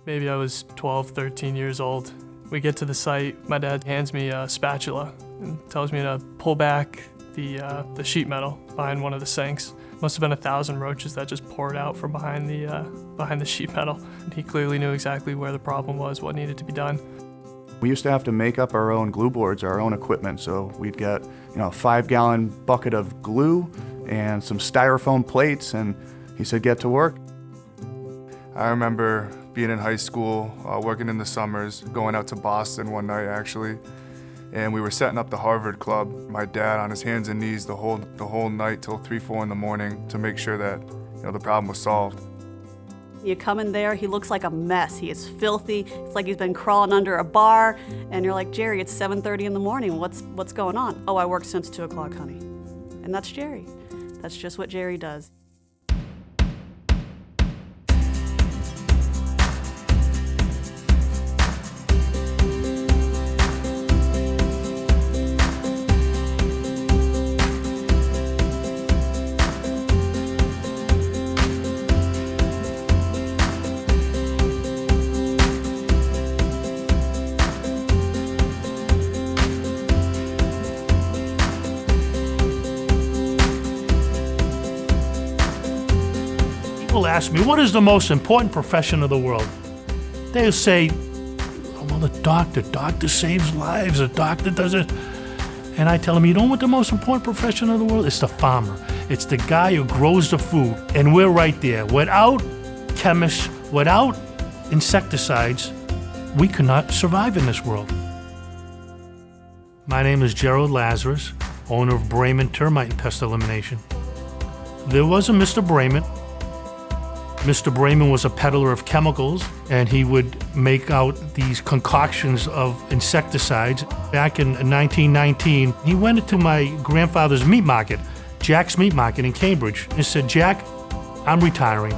Maybe I was 12, 13 years old. We get to the site, my dad hands me a spatula and tells me to pull back the sheet metal behind one of the sinks. Must have been 1,000 roaches that just poured out from behind the sheet metal. He clearly knew exactly where the problem was, what needed to be done. We used to have to make up our own glue boards, our own equipment, so we'd get a 5-gallon bucket of glue and some styrofoam plates, and he said, get to work. I remember being in high school, working in the summers, going out to Boston one night actually, and we were setting up the Harvard Club. My dad on his hands and knees the whole night till 3, 4 in the morning to make sure that the problem was solved. You come in there, he looks like a mess. He is filthy. It's like he's been crawling under a bar, and you're like, Jerry, it's 7:30 in the morning. What's going on? Oh, I work since 2 o'clock, honey. And that's Jerry. That's just what Jerry does. People ask me, what is the most important profession of the world? They'll say, oh, well, the doctor saves lives, the doctor does it. And I tell them, you know what the most important profession of the world is? It's the farmer. It's the guy who grows the food. And we're right there. Without chemists, without insecticides, we could not survive in this world. My name is Gerald Lazarus, owner of Braman Termite Pest Elimination. There was a Mr. Braman. Mr. Braman was a peddler of chemicals, and he would make out these concoctions of insecticides. Back in 1919, he went into my grandfather's meat market, Jack's Meat Market in Cambridge, and said, Jack, I'm retiring.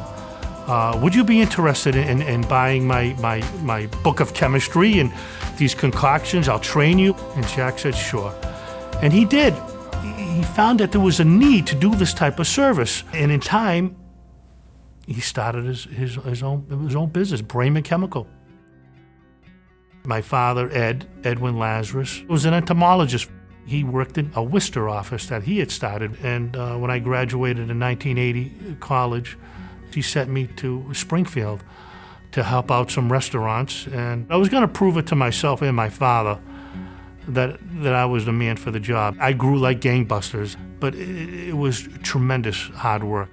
Would you be interested in buying my book of chemistry and these concoctions? I'll train you. And Jack said, sure. And he did. He found that there was a need to do this type of service. And in time, he started his own business, Braman Chemical. My father, Edwin Lazarus, was an entomologist. He worked in a Worcester office that he had started. And when I graduated in 1980 college, he sent me to Springfield to help out some restaurants. And I was going to prove it to myself and my father that I was the man for the job. I grew like gangbusters, but it was tremendous hard work.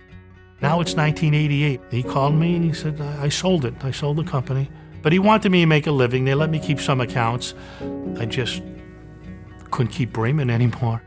Now it's 1988. He called me and he said, I sold it. I sold the company. But he wanted me to make a living. They let me keep some accounts. I just couldn't keep Braman anymore.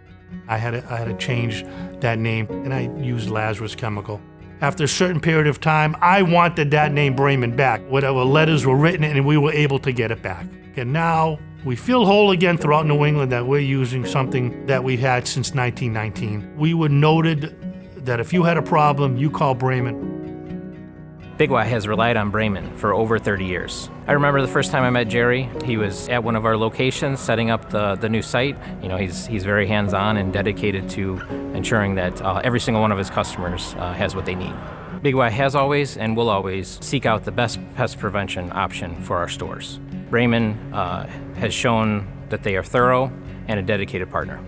I had to change that name, and I used Lazarus Chemical. After a certain period of time, I wanted that name Braman back. Whatever letters were written, and we were able to get it back. And now we feel whole again throughout New England that we're using something that we had since 1919. We were noted that if you had a problem, you call Braman. Big Y has relied on Braman for over 30 years. I remember the first time I met Jerry. He was at one of our locations setting up the new site. He's very hands-on and dedicated to ensuring that every single one of his customers has what they need. Big Y has always and will always seek out the best pest prevention option for our stores. Braman has shown that they are thorough and a dedicated partner.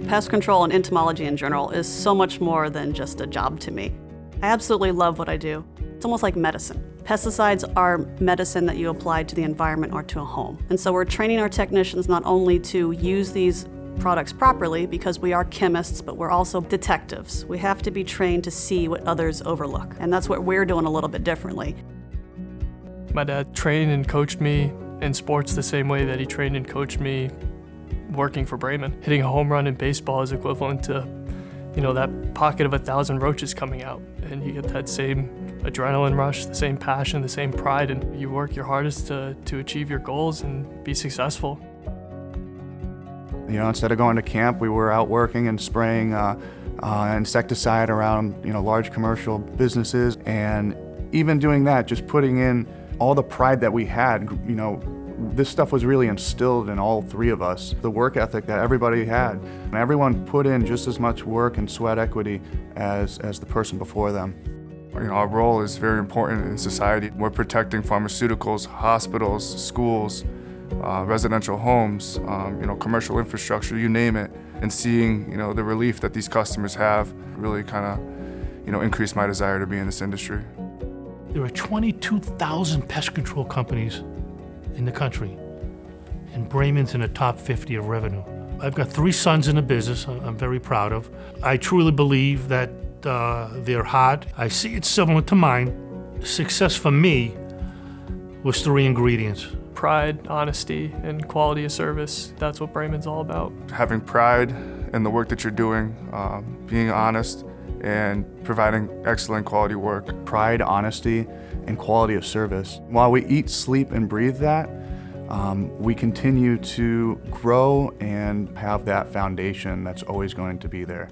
Pest control and entomology in general is so much more than just a job to me. I absolutely love what I do. It's almost like medicine. Pesticides are medicine that you apply to the environment or to a home. And so we're training our technicians not only to use these products properly, because we are chemists, but we're also detectives. We have to be trained to see what others overlook. And that's what we're doing a little bit differently. My dad trained and coached me in sports the same way that he trained and coached me working for Braman. Hitting a home run in baseball is equivalent to, that pocket of 1,000 roaches coming out. And you get that same adrenaline rush, the same passion, the same pride, and you work your hardest to achieve your goals and be successful. Instead of going to camp, we were out working and spraying insecticide around, large commercial businesses. And even doing that, just putting in all the pride that we had, this stuff was really instilled in all three of us. The work ethic that everybody had. And everyone put in just as much work and sweat equity as the person before them. Our role is very important in society. We're protecting pharmaceuticals, hospitals, schools, residential homes, commercial infrastructure, you name it, and seeing, the relief that these customers have really kind of, increased my desire to be in this industry. There are 22,000 pest control companies in the country, and Braman's in the top 50 of revenue. I've got 3 sons in the business I'm very proud of. I truly believe that they're hard. I see it similar to mine. Success for me was 3 ingredients. Pride, honesty, and quality of service. That's what Braman's all about. Having pride in the work that you're doing, being honest, and providing excellent quality work. Pride, honesty, and quality of service. While we eat, sleep, and breathe that, we continue to grow and have that foundation that's always going to be there.